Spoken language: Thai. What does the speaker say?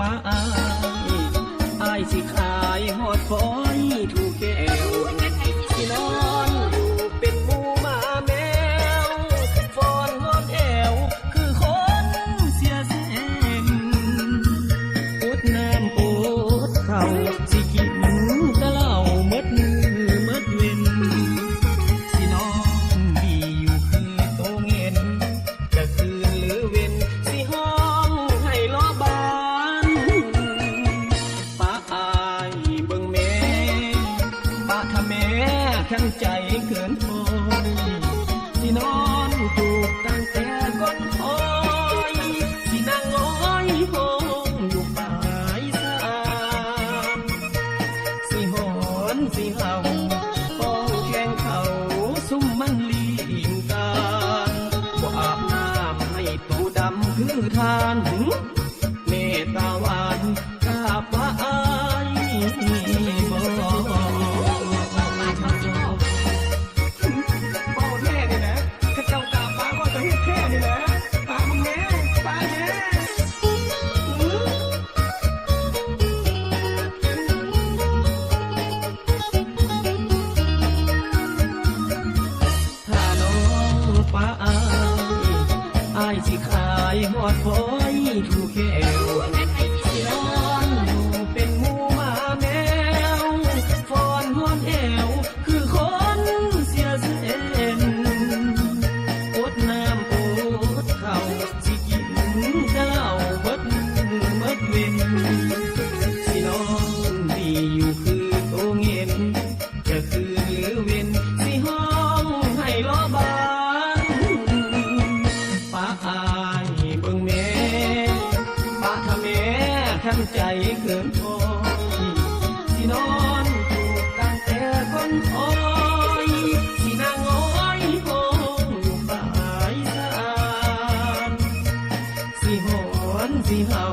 ป้าอายสิขายหอดคอยถูกแก้วสินอนอยู่เป็นหมูหมาแมวฟอนหอดแอวคือคนเสียเส้นอดน้ำอดข้าวสิกินแตะเหล้าเมดมือเมดเว้นสินอนดีอยู่คือโตเงินจะคืนหรือเว้นสิห้องให้ล้อบานป้าอายเบิ่งแม่ป้าถ้าแม่ขันใจเกินพอสินอนถูกตั้งแต่ก่อนคอยสินั่งง้อยห้องอยู่ปลายสามสิหอนสิเห่าป้องแข่งเขาซุ่มมันลีงกันบ่อาบน้ำให้ตัวดำคือทานเมตตาหวานกาป้าอายบ่แค่นี่แหละข้าเจ้ากาป้าก็จะเฮ็ดแค่นี่แหละป้ามึงแน่ป้าแน่ถ้าน้องป้าอายสิขายหอดคอยถูกแก้วสินอนอยู่เป็นหมูหมาแมวฟอนหอดแอวคือคนเสียเส้นอดน้ำอดข้าวสิกินแต่เหล้าเบิดมือเบิดเว้นสินอนดีอยู่คือโตเงินจะคืนหรือเว้นสิห้องให้ล้อบานป้าอายเบิ่งแม่ป้าถ้าแม่ขันใจเกินพอสินอนถูกตั้งแต่ก่อนคอยสินั่งง้อยห้องอยู่ปลายสามสิหอนสิเห่า